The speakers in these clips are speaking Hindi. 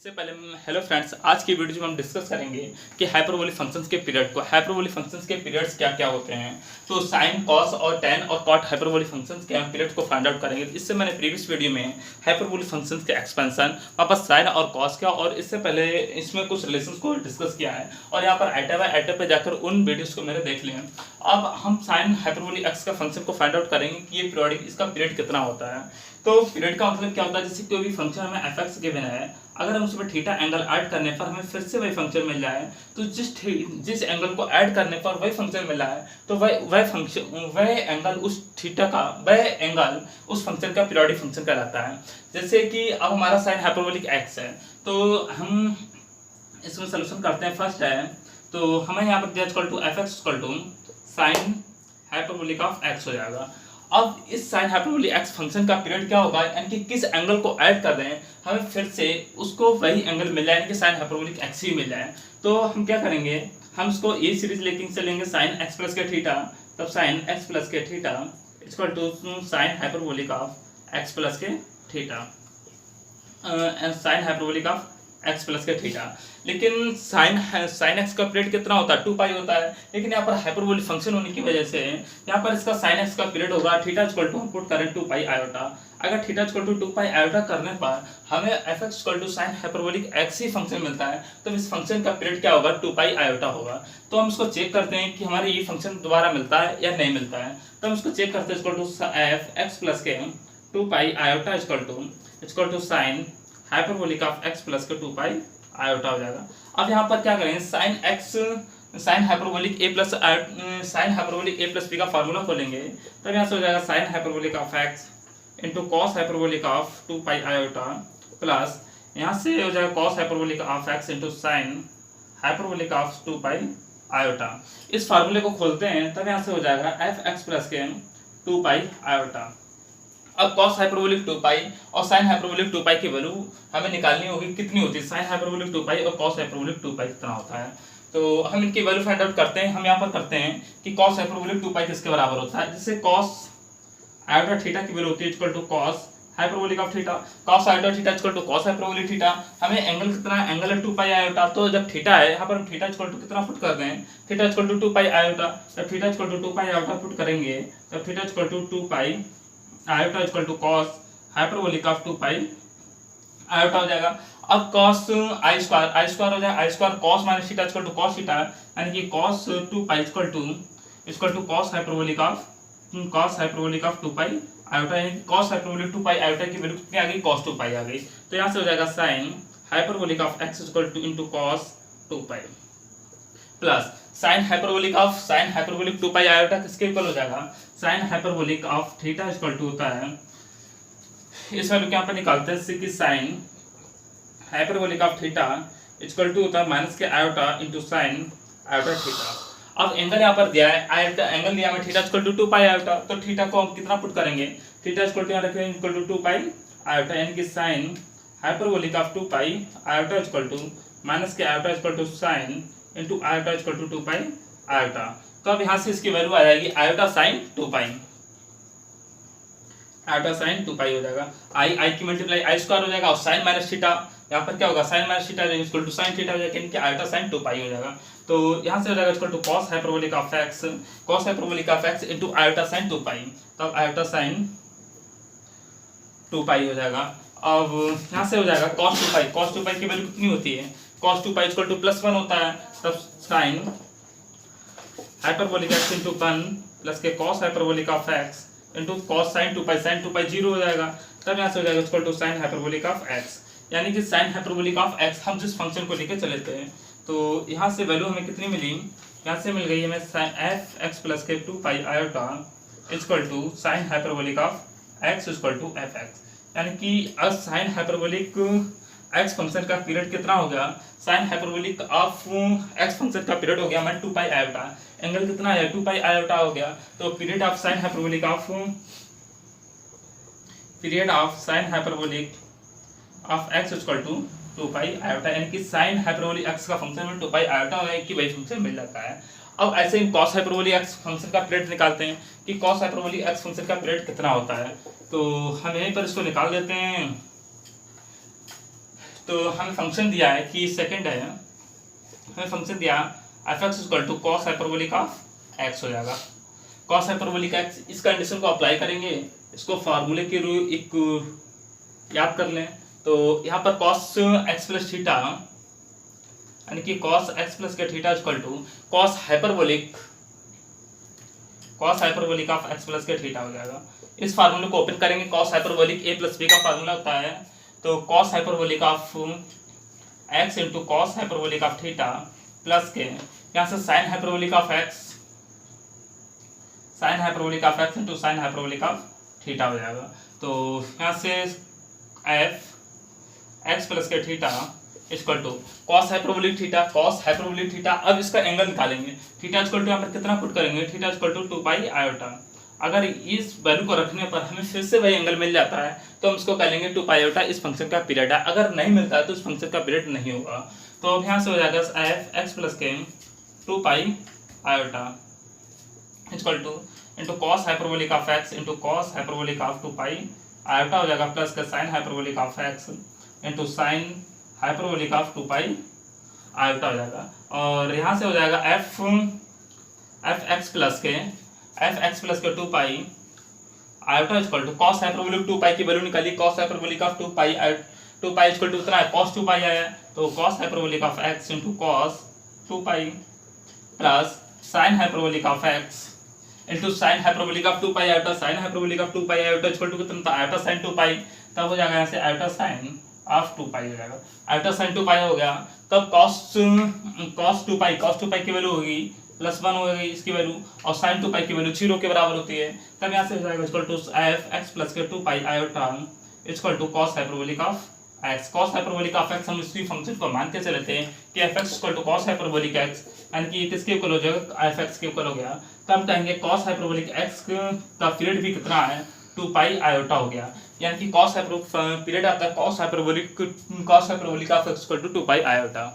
इससे पहले हेलो फ्रेंड्स, आज की वीडियो में हम डिस्कस करेंगे कि हाइपरबोलिक फंक्शंस के पीरियड को हाइपरबोलिक फंक्शंस के पीरियड्स क्या क्या होते हैं। तो साइन, कॉस और टेन और कॉट हाइपरबोलिक फंक्शंस के हम पीरियड को फाइंड आउट करेंगे। इससे मैंने प्रीवियस वीडियो में हाइपरबोलिक फंक्शंस के एक्सपेंशन, वापस साइन और कॉस का, और इससे पहले इसमें कुछ रिलेशंस को डिस्कस किया है और यहाँ पर आइटम बाय आइटम पे जाकर उन वीडियोस को मैंने देख लिए। अब हम साइन हाइपरबोलिक एक्स का फंक्शन को फाइंड आउट करेंगे कि ये पीरियडिक, इसका पीरियड कितना होता है। तो पीरियड का मतलब क्या होता है, जैसे कोई भी फंक्शन हमें एफ एक्स गिवन है, अगर हम उसमें थीटा एंगल ऐड करने पर हमें फिर से वही फंक्शन मिल जाए, तो जिस एंगल को ऐड करने पर वही फंक्शन मिला है, तो वह एंगल उस थीटा का, वह एंगल उस फंक्शन का पीरियोडिक फंक्शन कहलाता है। जैसे कि अब हमारा साइन हाइपरबोलिक एक्स है, तो हम इसमें सोल्यूशन करते हैं। फर्स्ट है तो हमें यहाँ पर दिया equal to F x equal to sine hyperbolic of x हो जाएगा। अब इस साइन हाइपरबोलिक एक्स फंक्शन का पीरियड क्या होगा, यानी कि किस एंगल को ऐड कर दें हमें फिर से उसको वही एंगल मिल जाए, यानी कि साइन हाइपरबोलिक एक्स ही मिल जाए। तो हम क्या करेंगे, हम इसको ये सीरीज लेके चलेंगे साइन एक्स प्लस के थीटा, तब साइन एक्स प्लस के theta equal to sine hyperbolic of x plus के theta, sine hyperbolic of x plus के थीटा। लेकिन साइन एक्स का पीरियड कितना होता है, 2 पाई होता है, लेकिन यहाँ पर हाइपरबोलिक फंक्शन होने की वजह से यहाँ पर इसका साइन एक्स का पीरियड होगा थीटा इक्वल टू, हम पुट करें 2 पाई आयोटा। अगर theta equal to 2 pi iota करने पर हमें f x equal to sine hyperbolic x ही फंक्शन मिलता है, तो इस फंक्शन का पीरियड क्या होगा, 2 पाई आयोटा होगा। तो हम इसको चेक करते हैं कि हमारे ये फंक्शन दोबारा मिलता है या नहीं मिलता है। तो हम इसको चेक करते हैं, equal to F x plus के 2 pi iota equal to sine hyperbolic of x plus के 2 पाई आयोटा हो जाएगा। अब यहाँ पर क्या करेंगे, sine hyperbolic A plus B का फार्मूला खोलेंगे, तब यहाँ से हो जाएगा sine hyperbolic of x into cos hyperbolic of 2 pi iota plus यहाँ से हो जाएगा cos hyperbolic of x into sine hyperbolic of 2 pi iota. इस फार्मूले को खोलते हैं, तब यहाँ से हो जाएगा एफ एक्स प्लस के 2 पाई आयोटा। अब cos हाइपरबोलिक 2 पाई और sin हाइपरबोलिक 2 पाई की वैल्यू हमें निकालनी होगी, कितनी होती है sin हाइपरबोलिक 2 पाई और cos हाइपरबोलिक 2 पाई कितना होता है। तो हम इनकी वैल्यू फाइंड आउट करते हैं। हम यहाँ पर करते हैं कि cos हाइपरबोलिक 2 पाई किसके बराबर होता है, जिससे cos आयोटा थीटा की वैल्यू होती है equal to cos hyperbolic of theta, cos iota theta equal to cos hyperbolic theta. हमें एंगल कितना, एंगल है 2 पाई आयोटा, तो जब थीटा है यहाँ पर हम थीटा इक्वल टू कितना पुट कर दें, theta equal to 2 pi iota, जब theta equal to 2 pi iota put करेंगे तब theta equal to 2 pi iota equal to cos hyperbolic of 2 pi iota हो जाएगा। अब कॉस आई स्क्वायर हो जाएगा, i square cos minus theta equal to cos theta, यानी कि cos 2 pi equal to cos hyperbolic of 2 pi iota, यानी कि कॉस हाइपरबोलिक 2 पाई आयोटा की वैल्यू कितनी आ गई, cos 2 पाई आ गई। तो यहाँ से हो जाएगा sine hyperbolic of x equal to into cos 2 pi plus sine hyperbolic 2 pi iota किसके इक्वल हो जाएगा, sine hyperbolic of theta equal to होता है, इस वैल्यू के यहाँ पर निकालते हैं कि sine hyperbolic of theta equal to होता है माइनस के iota into sine iota theta. अब एंगल यहाँ पर दिया है, आयोटा एंगल दिया है theta equal to 2 pi iota, तो थीटा को हम कितना पुट करेंगे, थीटा इक्वल टू यहाँ रखेंगे इक्वल टू 2 पाई आयोटा, यानी कि sine hyperbolic of 2 pi iota equal to minus के iota equal to sine into iota equal to 2 pi iota. तो अब यहाँ से इसकी वैल्यू आ जाएगी iota sine 2 pi, iota sine 2 pi हो जाएगा। आई की मल्टीप्लाई आई स्क्वायर हो जाएगा और साइन माइनस थीटा, यहाँ पर क्या होगा, sine minus theta equal to sine theta हो जाएगा, यानी कि आयोटा साइन 2 पाई हो जाएगा। तो यहाँ से हो जाएगा equal to cos hyperbolic of x into iota sine 2 pi, तब आयोटा साइन 2 पाई हो जाएगा। अब यहाँ से हो जाएगा cos 2 पाई की वैल्यू कितनी होती है, cos 2 पाई इक्वल टू +1 होता है, तब sine hyperbolic x into 1 plus के cos hyperbolic of x into cos sine 2 pi 0 हो जाएगा। तब यहाँ से हो जाएगा equal to sine hyperbolic of x, यानी कि साइन हाइपरबोलिक ऑफ एक्स हम जिस फंक्शन को लेकर चले थे, तो यहाँ से वैल्यू हमें कितनी मिली, यहाँ से मिल गई हमें एफ एक्स प्लस के 2 pi iota equal to sine hyperbolic of x equal to F x, यानी कि अब साइन हाइपरबोलिक एक्स फंक्शन का पीरियड कितना हो गया, sine hyperbolic of x function का पीरियड हो गया हमारे 2 पाई आयोटा, एंगल कितना है 2 पाई आयोटा हो गया, तो period of sine hyperbolic of x equal to 2 pi iota, यानी कि साइन हाइपरबोलिक एक्स का फंक्शन में 2 पाई आयोटा होगा कि वही फंक्शन मिल जाता है। अब ऐसे ही कॉस हाइपरबोलिक एक्स फंक्शन का पीरियड निकालते हैं कि कॉस हाइपरबोलिक एक्स फंक्शन का पीरियड कितना होता है। तो हम यहीं पर इसको निकाल देते हैं, तो हमें फंक्शन दिया है कि सेकंड है, हमें फंक्शन दिया f x equal to cos hyperbolic of x हो जाएगा। कॉस हाइपरबोलिक एक्स, इस कंडीशन को अप्लाई करेंगे, इसको फार्मूले के रूप एक याद कर लें। तो यहाँ पर कॉस एक्स प्लस थीटा यानी कि कॉस एक्स प्लस के theta equal to cos hyperbolic of x plus के थीटा हो जाएगा। इस फार्मूले को ओपन करेंगे, cos hyperbolic A plus B का फार्मूला होता है, तो cos hyperbolic of x into cos hyperbolic of theta plus के यहाँ से sine hyperbolic of x into sine hyperbolic of theta हो जाएगा। तो यहाँ से एफ एक्स प्लस के theta equal to cos hyperbolic theta. अब इसका एंगल निकालेंगे, थीटा इक्वल टू यहाँ पर कितना पुट करेंगे, theta equal to 2 pi iota. अगर इस वैल्यू को रखने पर हमें फिर से वही एंगल मिल जाता है तो हम इसको कह लेंगे 2 पाई आयोटा इस फंक्शन का पीरियड है। अगर नहीं मिलता है तो इस फंक्शन का पीरियड नहीं होगा। तो अब यहाँ से हो जाएगा एफ एक्स प्लस के 2 pi iota equal to into cos hyperbolic of x into cos hyperbolic of 2 pi iota हो जाएगा प्लस का sign hyperbolic of x into sine hyperbolic of 2 pi iota हो जाएगा। और यहाँ से हो जाएगा एफ एक्स प्लस के 2 pi iota equal to cos hyperbolic 2 pi की वैल्यू निकाली, cos hyperbolic of 2 pi equal to उतना है कॉस 2 पाई आया, तो cos hyperbolic of x into cos 2 pi plus sine hyperbolic of x into sine hyperbolic of 2 pi iota, sine hyperbolic of 2 pi iota equal to कितना था आयोटा साइन 2 पाई, तब हो जाएगा यहाँ से आयोटा साइन ऑफ 2 पाई हो जाएगा। आयोटा साइन 2 पाई हो गया, तब कॉस 2 पाई की वैल्यू होगी +1 हो गई इसकी वैल्यू, और साइन 2 पाई की वैल्यू 0 के बराबर होती है। तब यहाँ से हो जाएगा equal to F x plus के 2 pi iota equal to cos hyperbolic of x. Cos hyperbolic of x हम इसी फंक्शन को मान के चलते हैं कि f x equal to cos hyperbolic x, यानी कि किसके इक्वल हो जाएगा एफ एक्स के इक्वल हो गया। तो हम कहेंगे कॉस हाइपरबोलिक एक्स का पीरियड भी कितना है 2 पाई आयोटा हो गया, यानी कि कॉस पीरियड आता है cos hyperbolic of x equal to 2 pi iota.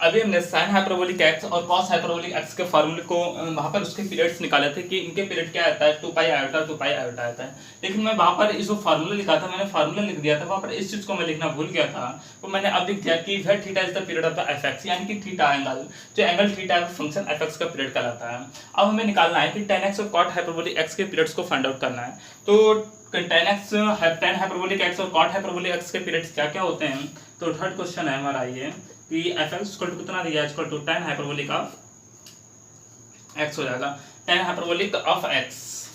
अभी हमने साइन हाइपरबोलिक एक्स और कॉस हाइपरबोलिक एक्स के फार्मूले को वहाँ पर उसके पीरियड्स निकाले थे कि इनके पीरियड क्या आता है 2 पाई आयोटा आता है। लेकिन मैं वहाँ पर इसको फार्मूला लिखा था, मैंने फार्मूला लिख दिया था, वहाँ पर इस चीज़ को मैं लिखना भूल गया था। तो मैंने अब लिख दिया कि where theta is the period of the f x, यानी कि थीटा एंगल, जो एंगल थीटा है फंक्शन एफ एक्स का पीरियड कहलाता है। अब हमें निकालना है कि tan x और cot हाइपरबोलिक एक्स के पीरियड्स को फाइंड आउट करना है। तो tan हाइपरबोलिक एक्स और cot हाइपरबोलिक एक्स के पीरियड्स क्या क्या होते हैं। तो थर्ड क्वेश्चन है हमारा ये कि एफ एक्स इक्वल टू कितना दिया है equal to tan hyperbolic of x हो जाएगा, tan हाइपरबोलिक ऑफ एक्स।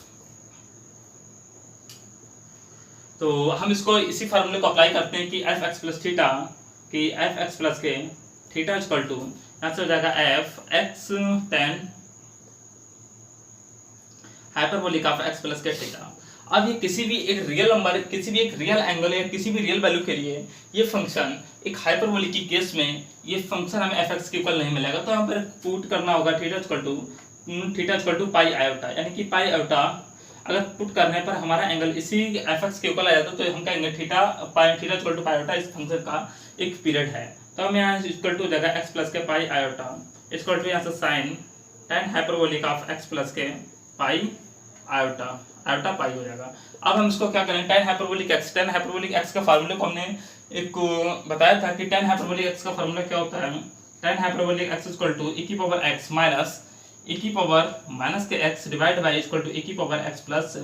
तो हम इसको इसी फार्मूले को अप्लाई करते हैं कि एफ एक्स प्लस थीटा के थीटा इक्वल टू यहाँ से हो जाएगा F x tan hyperbolic of x plus के थीटा। अब ये किसी भी एक रियल नंबर, किसी भी एक रियल एंगल या किसी भी रियल वैल्यू के लिए ये फंक्शन एक हाइपरबोलिक की केस में ये फंक्शन हमें एफ एक्स के इक्वल नहीं मिलेगा। तो यहाँ पर पुट करना होगा theta equal to pi iota, यानी कि पाई आयोटा अगर पुट करने पर हमारा एंगल इसी एफ एक्स के इक्वल आ जाता तो हम कहेंगे theta equal to pi iota इस फंक्शन का एक पीरियड है। तो हम यहाँ इक्वल टू जगह एक्स प्लस के पाई आयोटा इक्वल टू यहाँ से sine tan hyperbolic of x plus के पाई आयोटा पाई हो जाएगा। अब हम इसको क्या करें tan हाइपरबोलिक एक्स का फार्मूले को हमने एक बताया था कि tan हाइपरबोलिक एक्स का फार्मूला क्या होता है। tan hyperbolic x equal to e की पावर x माइनस e की पावर माइनस के x divide by equal to e की पावर x प्लस e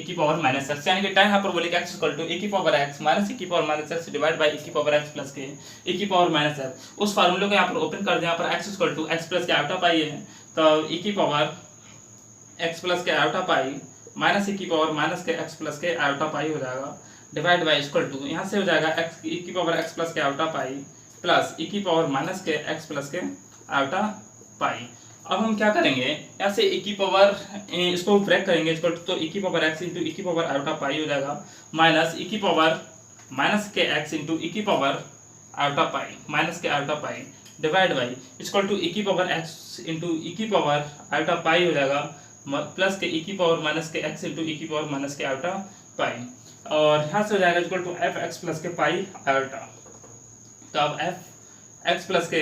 की पावर माइनस x, यानी कि tan hyperbolic x equal to e की पावर x माइनस e की power minus x divide by e की पावर x प्लस के e की पावर माइनस x। उस फार्मूले को यहाँ पर ओपन कर दें, यहाँ पर x equal to x plus के आयोटा पाई है, तो e की पावर x प्लस के आयोटा पाई माइनस e की पावर माइनस के x प्लस के आयोटा पाई हो जाएगा डिवाइड बाय इक्वल टू यहाँ से हो जाएगा x e की पावर x प्लस के आयोटा पाई प्लस e की पावर माइनस के x प्लस के आयोटा पाई। अब हम क्या करेंगे, यहाँ से e की पावर इसको ब्रेक करेंगे इक्वल टू, तो e की पावर x इंटू e की पावर आयोटा पाई हो जाएगा माइनस e की पावर माइनस के x इंटू e की पावर आयोटा पाई माइनस के iota pi divide by equal to e की पावर x इंटू e की पावर आयोटा पाई हो जाएगा प्लस के e की पावर माइनस के x इंटू e की पावर माइनस के आयोटा पाई, और यहाँ से हो जाएगा equal to F x plus के पाई आयोटा। तो अब एफ एक्स प्लस के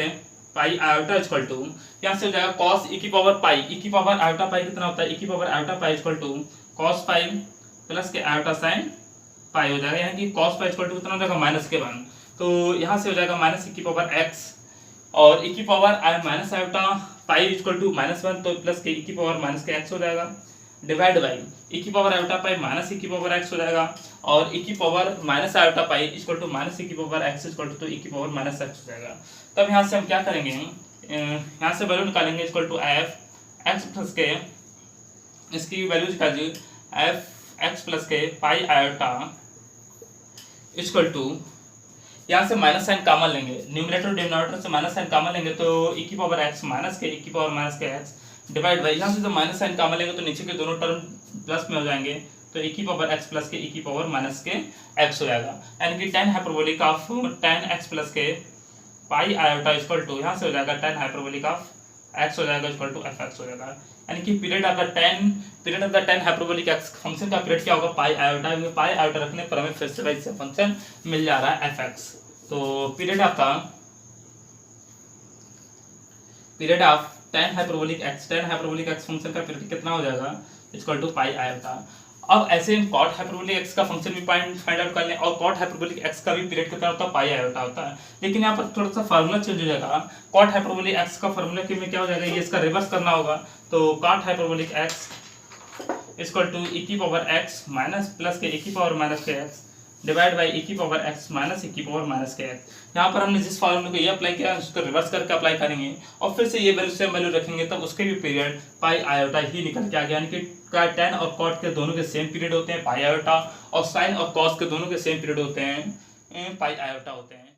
पाई आयोटा इक्वल टू यहाँ से हो जाएगा कॉस e की पावर पाई, e की पावर आयोटा पाई कितना होता है e की power iota pi equal to cos pi plus के आयोटा साइन पाई हो जाएगा, यानी कि कॉस पाई इक्वल टू कितना हो जाएगा -1। तो यहाँ से हो जाएगा माइनस e की पावर x और e की power minus iota pi equal to -1, तो प्लस के e की पावर माइनस के x हो जाएगा, डिवाइड बाई e की power iota pi minus e की पावर x हो जाएगा और e की power minus iota pi equal to minus e की power x equal to e की पावर माइनस x हो जाएगा। तब यहाँ से हम क्या करेंगे, यहाँ से वैल्यू निकालेंगे equal to F x plus के, इसकी वैल्यू निकालिए एफ एक्स प्लस के पाई आयोटा इक्वल टू, यहाँ से माइनस साइन कॉमन लेंगे, न्यूमरेटर डिनोमिनेटर से माइनस साइन कॉमन लेंगे तो e की पावर x माइनस के e की पावर माइनस के x डिवाइड बाई, यहाँ से जब माइनस साइन कॉमन लेंगे तो नीचे के दोनों टर्म प्लस में हो जाएंगे, तो e की पावर x प्लस के e की पावर माइनस के x हो जाएगा, यानी कि tan hyperbolic of tan x plus के पाई आयोटा इक्वल टू, यहाँ से हो जाएगा tan हाइपरबोलिक ऑफ x हो जाएगा इक्वल टू एफ एक्स हो जाएगा, यानी कि period of the tan hyperbolic x function का पीरियड क्या होगा, पाई आयोटा, पाई आयोटा रखने पर हमें फिर से वही से फंक्शन मिल जा रहा है एफ एक्स। तो period of tan hyperbolic x function का पीरियड कितना हो जाएगा, इक्वल टू पाई आयोटा। अब ऐसे हम कॉट हाइपरबोलिक x का फंक्शन भी फाइंड आउट कर लें और कॉट हाइपरबोलिक x का भी पीरियड कितना होता है, पाई आयोटा होता है, लेकिन यहाँ पर थोड़ा सा फार्मूला चेंज हो जाएगा। कॉट हाइपरबोलिक x का फार्मूला के में क्या हो जाएगा, ये इसका रिवर्स करना होगा, तो cot hyperbolic x equal to e की पावर x माइनस प्लस के e की पावर माइनस के x डिवाइड बाई e की पावर x माइनस e की पावर माइनस के x। यहाँ पर हमने जिस फॉर्मूले को ये अप्लाई किया उसको रिवर्स करके अप्लाई करेंगे और फिर से ये वैल्यू सेम वैल्यू रखेंगे, तब उसके भी पीरियड पाई आयोटा ही निकल के आ गया, यानी कि tan और कॉट के दोनों के सेम पीरियड होते हैं पाई आयोटा, और साइन और कॉस के दोनों के सेम पीरियड होते हैं पाई आयोटा होते हैं।